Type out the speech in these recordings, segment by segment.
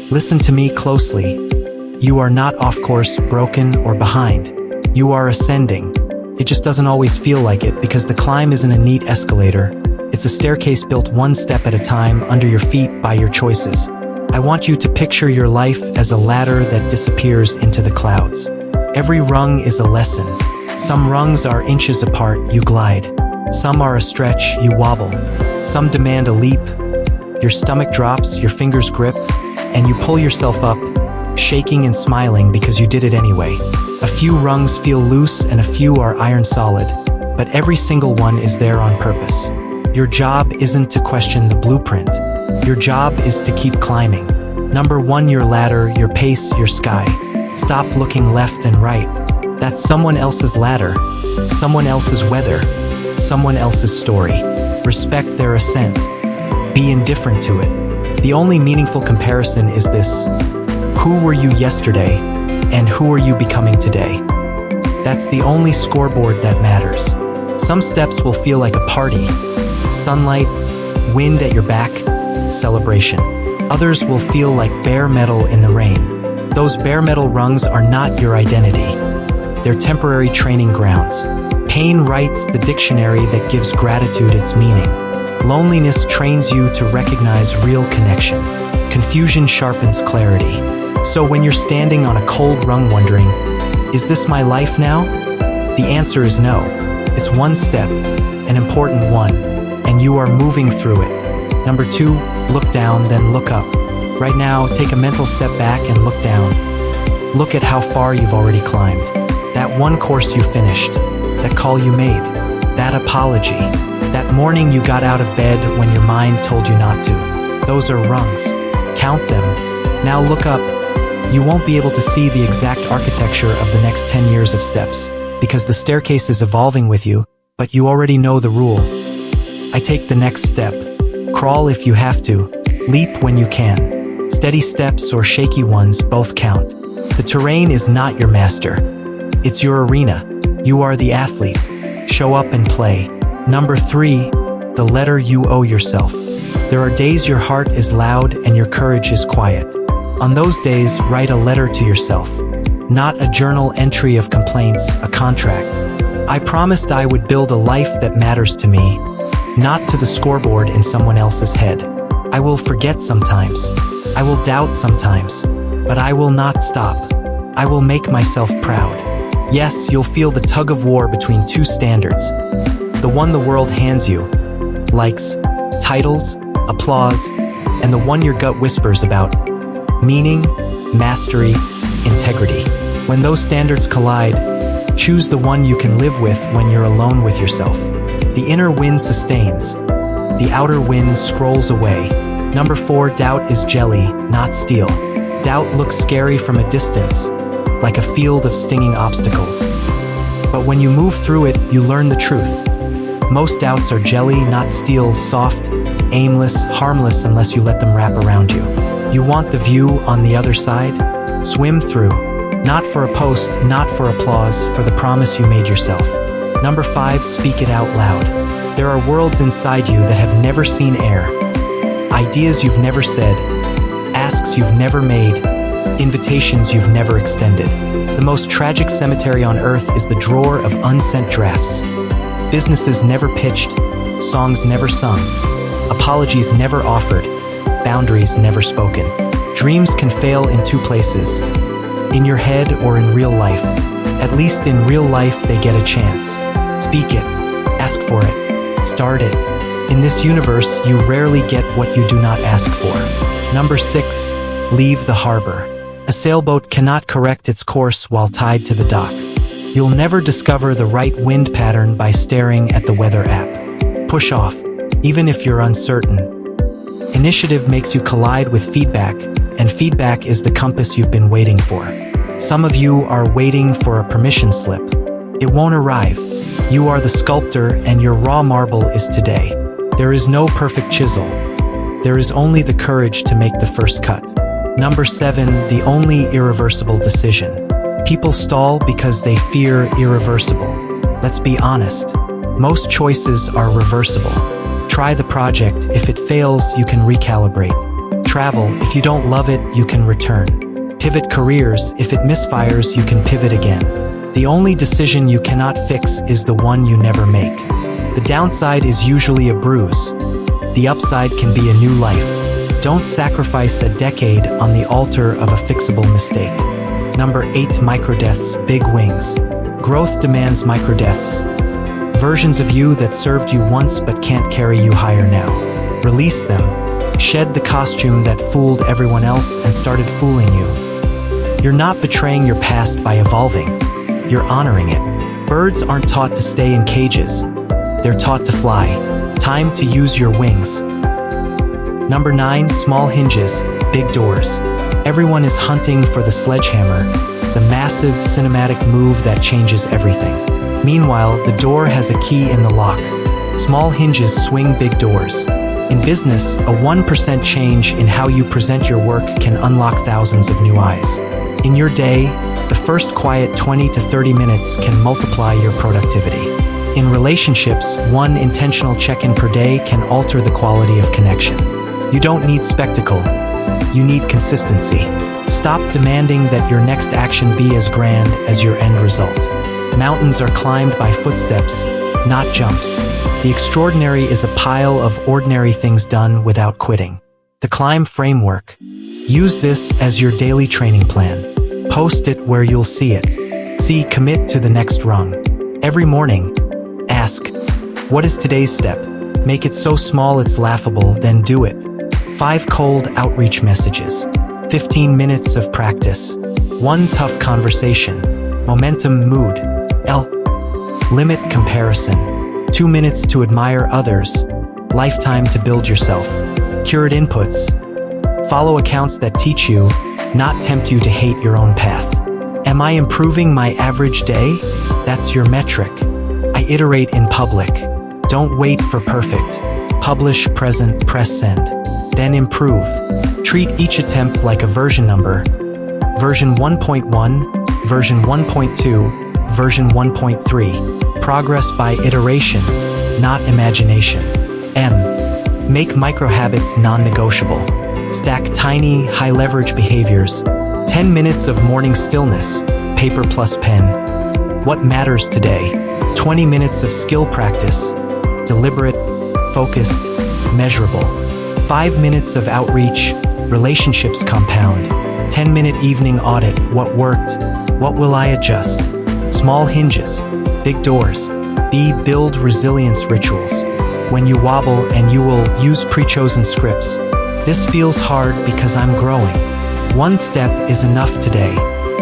Listen to me closely. You are not off course, broken, or behind. You are ascending. It just doesn't always feel like it because the climb isn't a neat escalator. It's a staircase built one step at a time under your feet by your choices. I want you to picture your life as a ladder that disappears into the clouds. Every rung is a lesson. Some rungs are inches apart, you glide. Some are a stretch, you wobble. Some demand a leap. Your stomach drops, your fingers grip, and you pull yourself up, shaking and smiling because you did it anyway. A few rungs feel loose and a few are iron solid, but every single one is there on purpose. Your job isn't to question the blueprint. Your job is to keep climbing. Number 1, your ladder, your pace, your sky. Stop looking left and right. That's someone else's ladder, someone else's weather, someone else's story. Respect their ascent. Be indifferent to it. The only meaningful comparison is this: who were you yesterday, and who are you becoming today? That's the only scoreboard that matters. Some steps will feel like a party. Sunlight, wind at your back, celebration. Others will feel like bare metal in the rain. Those bare metal rungs are not your identity. They're temporary training grounds. Pain writes the dictionary that gives gratitude its meaning. Loneliness trains you to recognize real connection. Confusion sharpens clarity. So when you're standing on a cold rung wondering, is this my life now? The answer is no. It's one step, an important one, and you are moving through it. Number 2, look down, then look up. Right now, take a mental step back and look down. Look at how far you've already climbed. That one course you finished, that call you made, that apology, that morning you got out of bed when your mind told you not to. Those are rungs. Count them. Now look up. You won't be able to see the exact architecture of the next 10 years of steps, because the staircase is evolving with you, but you already know the rule. I take the next step. Crawl if you have to. Leap when you can. Steady steps or shaky ones both count. The terrain is not your master. It's your arena. You are the athlete. Show up and play. Number 3, the letter you owe yourself. There are days your heart is loud and your courage is quiet. On those days, write a letter to yourself. Not a journal entry of complaints, a contract. I promised I would build a life that matters to me, not to the scoreboard in someone else's head. I will forget sometimes. I will doubt sometimes. But I will not stop. I will make myself proud. Yes, you'll feel the tug of war between two standards. The one the world hands you, likes, titles, applause, and the one your gut whispers about, meaning, mastery, integrity. When those standards collide, choose the one you can live with when you're alone with yourself. The inner wind sustains. The outer wind scrolls away. Number 4, doubt is jelly, not steel. Doubt looks scary from a distance, like a field of stinging obstacles. But when you move through it, you learn the truth. Most doubts are jelly, not steel, soft, aimless, harmless unless you let them wrap around you. You want the view on the other side? Swim through. Not for a post, not for applause, for the promise you made yourself. Number 5, speak it out loud. There are worlds inside you that have never seen air. Ideas you've never said, asks you've never made, invitations you've never extended. The most tragic cemetery on earth is the drawer of unsent drafts. Businesses never pitched, songs never sung, apologies never offered, boundaries never spoken. Dreams can fail in 2 places, in your head or in real life. At least in real life they get a chance. Speak it, ask for it, start it. In this universe, you rarely get what you do not ask for. Number 6, leave the harbor. A sailboat cannot correct its course while tied to the dock. You'll never discover the right wind pattern by staring at the weather app. Push off, even if you're uncertain. Initiative makes you collide with feedback, and feedback is the compass you've been waiting for. Some of you are waiting for a permission slip. It won't arrive. You are the sculptor, and your raw marble is today. There is no perfect chisel. There is only the courage to make the first cut. Number 7, the only irreversible decision. People stall because they fear irreversible. Let's be honest. Most choices are reversible. Try the project. If it fails, you can recalibrate. travel, if you don't love it, you can return. Pivot careers, if it misfires, you can pivot again. The only decision you cannot fix is the one you never make. The downside is usually a bruise. The upside can be a new life. Don't sacrifice a decade on the altar of a fixable mistake. Number 8. Microdeaths, big wings. Growth demands microdeaths. Versions of you that served you once but can't carry you higher now. Release them. Shed the costume that fooled everyone else and started fooling you. You're not betraying your past by evolving. You're honoring it. Birds aren't taught to stay in cages. They're taught to fly. Time to use your wings. Number 9. Small hinges, big doors. Everyone is hunting for the sledgehammer, the massive cinematic move that changes everything. Meanwhile, the door has a key in the lock. Small hinges swing big doors. In business, a 1% change in how you present your work can unlock thousands of new eyes. In your day, the first quiet 20 to 30 minutes can multiply your productivity. In relationships, one intentional check-in per day can alter the quality of connection. You don't need spectacle. You need consistency. Stop demanding that your next action be as grand as your end result. Mountains are climbed by footsteps, not jumps. The extraordinary is a pile of ordinary things done without quitting. The Climb Framework. Use this as your daily training plan. Post it where you'll see it. See, commit to the next rung. Every morning, ask, what is today's step? Make it so small it's laughable, then do it. 5 cold outreach messages. 15 minutes of practice. 1 tough conversation. Momentum mood. Limit comparison. 2 minutes to admire others. Lifetime to build yourself. Cured inputs. Follow accounts that teach you, not tempt you to hate your own path. Am I improving my average day? That's your metric. I iterate in public. Don't wait for perfect. Publish, present, press send. Then improve. Treat each attempt like a version number. Version 1.1, version 1.2, version 1.3. Progress by iteration, not imagination. Make micro-habits non-negotiable. Stack tiny, high-leverage behaviors. 10 minutes of morning stillness, paper plus pen. What matters today? 20 minutes of skill practice, deliberate, focused, measurable. 5 minutes of outreach, relationships compound. 10-minute evening audit, what worked? What will I adjust? Small hinges, big doors. Build resilience rituals. When you wobble, and you will use pre-chosen scripts. This feels hard because I'm growing. 1 step is enough today.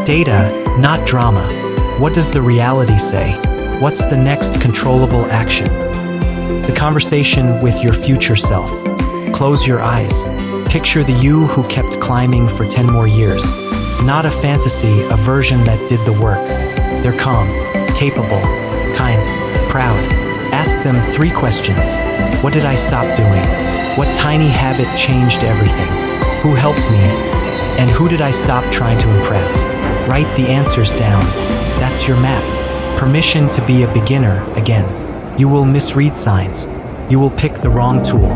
Data, not drama. What does the reality say? What's the next controllable action? The conversation with your future self. Close your eyes. Picture the you who kept climbing for 10 more years. Not a fantasy, a version that did the work. They're calm, capable, kind, proud. Ask them 3 questions. What did I stop doing? What tiny habit changed everything? Who helped me? And who did I stop trying to impress? Write the answers down. That's your map. Permission to be a beginner again. You will misread signs. You will pick the wrong tool.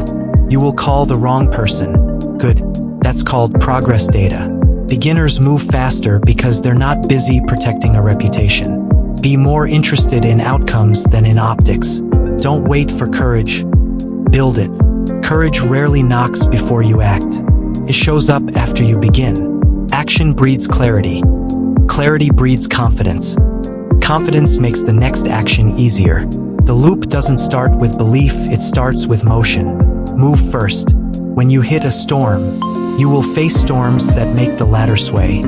You will call the wrong person. Good. That's called progress data. Beginners move faster because they're not busy protecting a reputation. Be more interested in outcomes than in optics. Don't wait for courage. Build it. Courage rarely knocks before you act. It shows up after you begin. Action breeds clarity. Clarity breeds confidence. Confidence makes the next action easier. The loop doesn't start with belief, it starts with motion. Move first. When you hit a storm, you will face storms that make the ladder sway.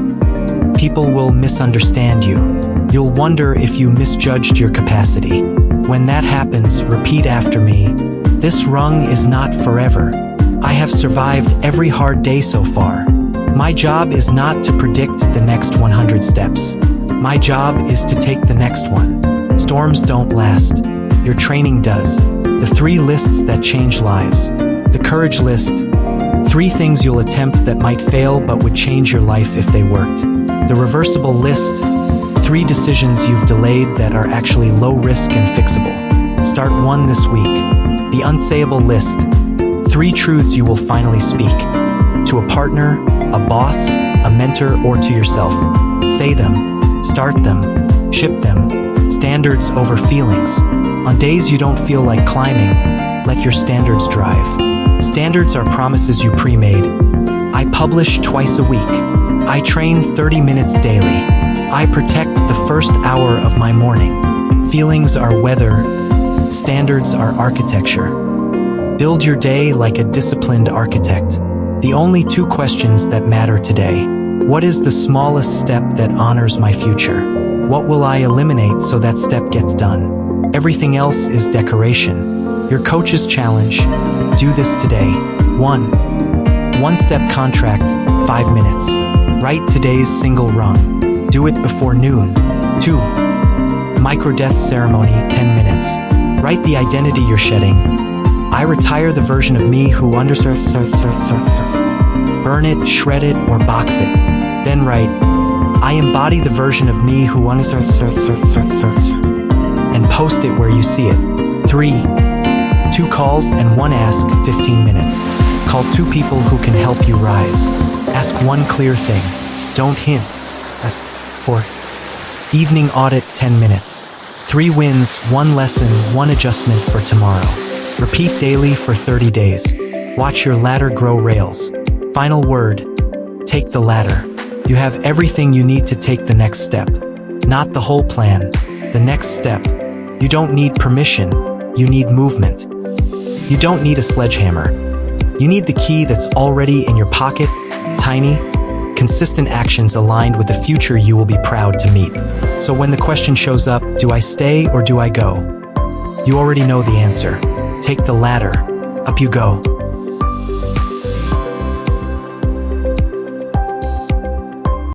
People will misunderstand you. You'll wonder if you misjudged your capacity. When that happens, repeat after me. This rung is not forever. I have survived every hard day so far. My job is not to predict the next 100 steps. My job is to take the next one. Storms don't last. Your training does. The 3 lists that change lives. The courage list. 3 things you'll attempt that might fail but would change your life if they worked. The reversible list. 3 decisions you've delayed that are actually low risk and fixable. Start 1 this week. The unsayable list. 3 truths you will finally speak. to a partner, a boss, a mentor, or to yourself. Say them, start them, ship them. Standards over feelings. On days you don't feel like climbing, let your standards drive. Standards are promises you pre-made. I publish twice a week. I train 30 minutes daily. I protect the first hour of my morning. Feelings are weather. Standards are architecture. Build your day like a disciplined architect. The only two questions that matter today. What is the smallest step that honors my future? What will I eliminate so that step gets done? Everything else is decoration. Your coach's challenge. Do this today. 1. One-step contract, 5 minutes. Write today's single rung. Do it before noon. 2. Micro-death ceremony, 10 minutes. Write the identity you're shedding. I retire the version of me who underserved. Burn it, shred it, or box it. Then write, I embody the version of me who underserved. And post it where you see it. 3. 2 calls and 1 ask, 15 minutes. Call 2 people who can help you rise. Ask 1 clear thing. Don't hint. Ask 4. Evening audit, 10 minutes. 3 wins, 1 lesson, 1 adjustment for tomorrow. Repeat daily for 30 days. Watch your ladder grow rails. Final word, take the ladder. You have everything you need to take the next step. Not the whole plan, the next step. You don't need permission, you need movement. You don't need a sledgehammer. You need the key that's already in your pocket, tiny, consistent actions aligned with the future you will be proud to meet. So when the question shows up, do I stay or do I go? You already know the answer. Take the ladder. Up you go.